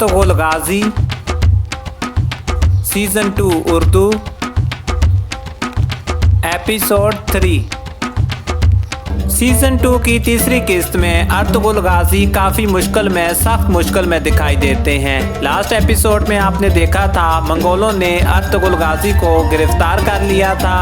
Ertugrul गाजी season 2 Urdu episode 3। Season 2 की तीसरी किस्त में अर्तुगरुल गाजी काफ़ी सख्त मुश्किल में दिखाई देते हैं। लास्ट एपिसोड में आपने देखा था मंगोलों ने अर्तुगरुल गाजी को गिरफ्तार कर लिया था।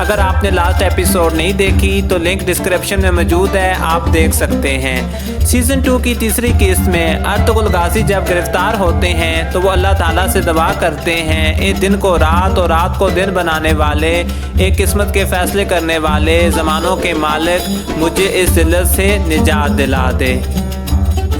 अगर आपने लास्ट एपिसोड नहीं देखी तो लिंक डिस्क्रिप्शन में मौजूद है, आप देख सकते हैं। सीज़न 2 की तीसरी किस्त में अर्तुगरुल गाजी जब गिरफ्तार होते हैं तो वो अल्लाह ताला से दुआ करते हैं, एक दिन को रात और रात को दिन बनाने वाले, एक किस्मत के फैसले करने वाले, ज़मानों के मालिक, मुझे इस जिल्लत से निजात दिला दे।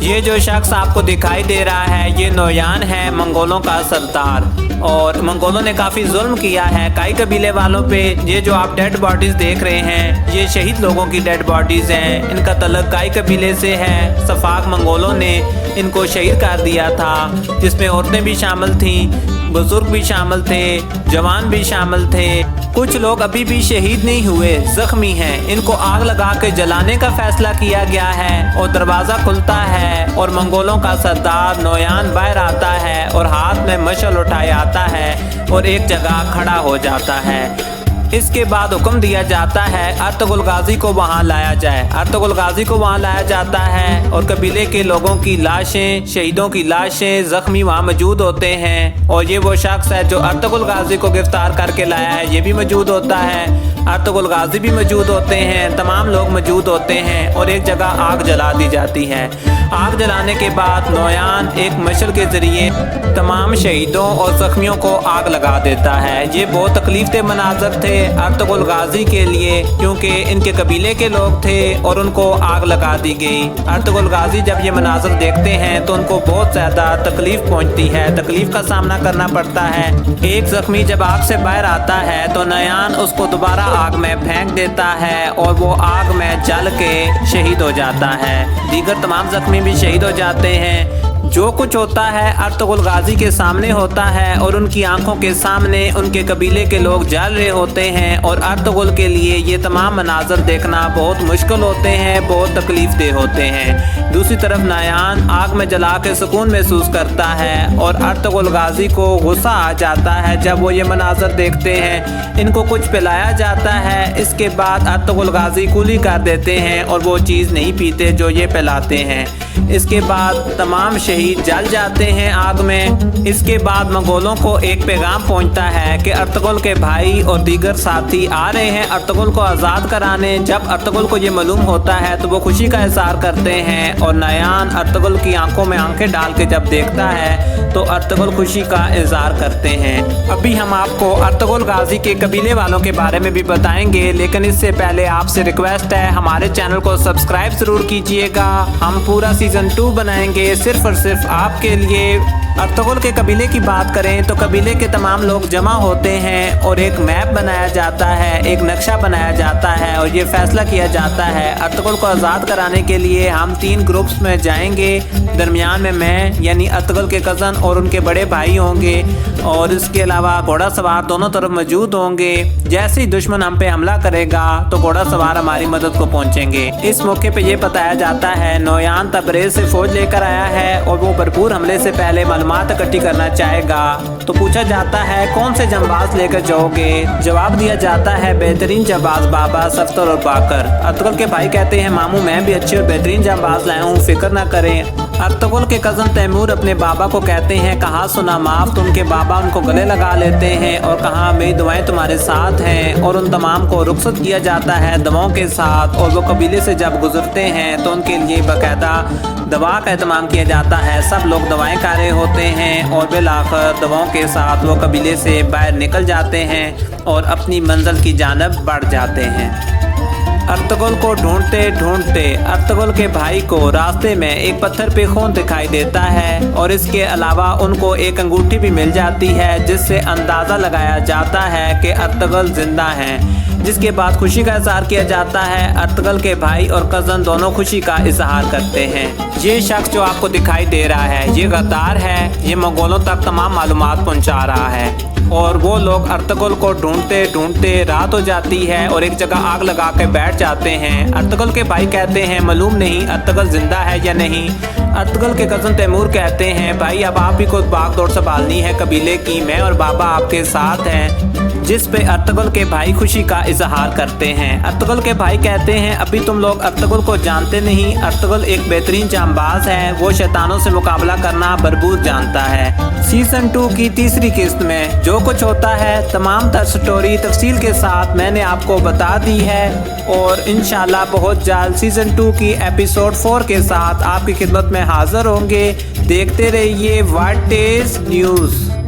ये जो शख्स आपको दिखाई दे रहा है ये नोयान है, मंगोलों का सरदार। और मंगोलों ने काफ़ी जुल्म किया है कई कबीले वालों पे। ये जो आप डेड बॉडीज़ देख रहे हैं ये शहीद लोगों की डेड बॉडीज़ हैं। इनका तल्लुक कई कबीले से है। सफाक मंगोलों ने इनको शहीद कर दिया था, जिसमें औरतें भी शामिल थीं, बुजुर्ग भी शामिल थे, जवान भी शामिल थे। कुछ लोग अभी भी शहीद नहीं हुए, जख्मी हैं। इनको आग लगा के जलाने का फैसला किया गया है और दरवाज़ा खुलता है और मंगोलों का सरदार नोयान बाहर आता है और हाथ में मशल उठाए आता है और एक जगह खड़ा हो जाता है। इसके बाद हुक्म दिया जाता है अर्तुगरुल गाजी को वहाँ लाया जाए। अर्तुगरुल गाजी को वहाँ लाया जाता है और कबीले के लोगों की लाशें, शहीदों की लाशें, जख्मी वहाँ मौजूद होते हैं। और ये वो शख्स है जो अर्तुगरुल गाजी को गिरफ्तार करके लाया है, ये भी मौजूद होता है। अर्तुगरुल गाजी भी मौजूद होते हैं, तमाम लोग मौजूद होते हैं और एक जगह आग जला दी जाती है। आग जलाने के बाद नोयान एक मशल के ज़रिए तमाम शहीदों और ज़ख्मियों को आग लगा देता है। ये बहुत तकलीफ दे मनाज़र थे अर्तुगरुल गाजी के लिए, क्योंकि इनके कबीले के लोग थे और उनको आग लगा दी गई। अर्तुगरुल गाजी जब ये मनाज़र देखते हैं तो उनको बहुत ज़्यादा तकलीफ़ पहुँचती है, तकलीफ़ का सामना करना पड़ता है। एक ज़ख्मी जब आग से बाहर आता है तो नोयान उसको दोबारा आग में फेंक देता है और वो आग में जल के शहीद हो जाता है। दीगर तमाम ज़ख्मी भी शहीद हो जाते हैं। जो कुछ होता है अर्तुगरुल गाजी के सामने होता है और उनकी आंखों के सामने उनके कबीले के लोग जल रहे होते हैं और अर्तुगरुल के लिए ये तमाम मनाज़र देखना बहुत मुश्किल होते हैं, बहुत तकलीफ दे होते हैं। दूसरी तरफ नोयान आग में जला के सुकून महसूस करता है और अर्तुगरुल गाजी को गुस्सा आ जाता है जब वो ये मनाज़र देखते हैं। इनको कुछ पिलाया जाता है, इसके बाद अर्तुगरुल गाजी कुली कर देते हैं और वो चीज़ नहीं पीते जो ये पिलाते हैं। इसके बाद तमाम शहीद जल जाते हैं आग में। इसके बाद मंगोलों को एक पैगाम पहुंचता है कि अर्तुगरुल के भाई और दीगर साथी आ रहे हैं अर्तुगरुल को आज़ाद कराने। जब अर्तुगरुल को ये मालूम होता है तो वो खुशी का इज़हार करते हैं और नोयान अर्तुगरुल की आंखों में आंखें डाल के जब देखता है तो अर्तुगरुल खुशी का इज़हार करते हैं। अभी हम आपको अर्तुगरुल गाजी के कबीले वालों के बारे में भी बताएंगे, लेकिन इससे पहले आपसे रिक्वेस्ट है हमारे चैनल को सब्सक्राइब ज़रूर कीजिएगा। हम पूरा सीज़न 2 बनाएंगे सिर्फ़ और सिर्फ आपके लिए। अर्तुगरुल के कबीले की बात करें तो कबीले के तमाम लोग जमा होते हैं और एक मैप बनाया जाता है, एक नक्शा बनाया जाता है और ये फैसला किया जाता है अर्तुगरुल को आज़ाद कराने के लिए हम 3 ग्रुप्स में जाएंगे। दरमियान में मैं यानी अर्तुगरुल के कज़न और उनके बड़े भाई होंगे और इसके अलावा घोड़ा सवार दोनों तरफ मौजूद होंगे। जैसे ही दुश्मन हम पे हमला करेगा तो घोड़ा सवार हमारी मदद को पहुँचेंगे। इस मौके पर यह बताया जाता है नोयान तबरेज़ से फ़ौज लेकर आया है और वो भरपूर हमले से पहले मालूमात इकट्ठी करना चाहेगा। तो पूछा जाता है कौन से जंबाज लेकर जाओगे? जवाब दिया जाता है बेहतरीन जंबाज बाबा, सफ्तर और बाकर। अर्तुगरुल के भाई कहते हैं मामू मैं भी अच्छे और बेहतरीन जंबाज लाया हूँ, फिक्र ना करें। अर्तुगरुल के कज़न तैमूर अपने बाबा को कहते हैं कहा सुना माफ, तो उनके बाबा उनको गले लगा लेते हैं और कहा मेरी दुआएं तुम्हारे साथ हैं। और उन तमाम को रुखसत किया जाता है दवाओं के साथ और वो कबीले से जब गुजरते हैं तो उनके लिए बाकायदा दवा का एहतमाम किया जाता है। सब लोग दवाएं खा रहे होते हैं और बिलाखिर दवाओं के साथ वो कबीले से बाहर निकल जाते हैं और अपनी मंजिल की जानब बढ़ जाते हैं। अर्तुगरुल को ढूंढते ढूंढते अर्तुगरुल के भाई को रास्ते में एक पत्थर पे खून दिखाई देता है और इसके अलावा उनको एक अंगूठी भी मिल जाती है जिससे अंदाज़ा लगाया जाता है कि अर्तुगरुल जिंदा हैं। जिसके बाद खुशी का इजहार किया जाता है। अर्तुगरुल के भाई और कजन दोनों खुशी का इजहार करते हैं। ये शख्स जो आपको दिखाई दे रहा है ये गद्दार है। ये मंगोलों तक तमाम मालूमात पहुंचा रहा है और वो लोग अर्तुगरुल को ढूंढते ढूंढते रात हो जाती है और एक जगह आग लगा के बैठ जाते हैं। अर्तुगरुल के भाई कहते हैं मालूम नहीं अर्तुगरुल जिंदा है या नहीं। अर्तुगरुल के कज़न तैमूर कहते हैं भाई अब आप ही को भाग दौड़ संभालनी है कबीले की, मैं और बाबा आपके साथ हैं। जिस पे अर्तुगरुल के भाई खुशी का इजहार करते हैं। अर्तुगरुल के भाई कहते हैं अभी तुम लोग अर्तुगरुल को जानते नहीं। अर्तुगरुल एक बेहतरीन जांबाज है, वो शैतानों से मुकाबला करना भरपूर जानता है। सीजन 2 की तीसरी किस्त में जो कुछ होता है तमाम तर स्टोरी तफसील के साथ मैंने आपको बता दी है और इंशाल्लाह बहुत जल्द सीजन 2 की एपिसोड 4 के साथ आपकी खिदमत में हाजिर होंगे। देखते रहिए व्हाट इज न्यूज़।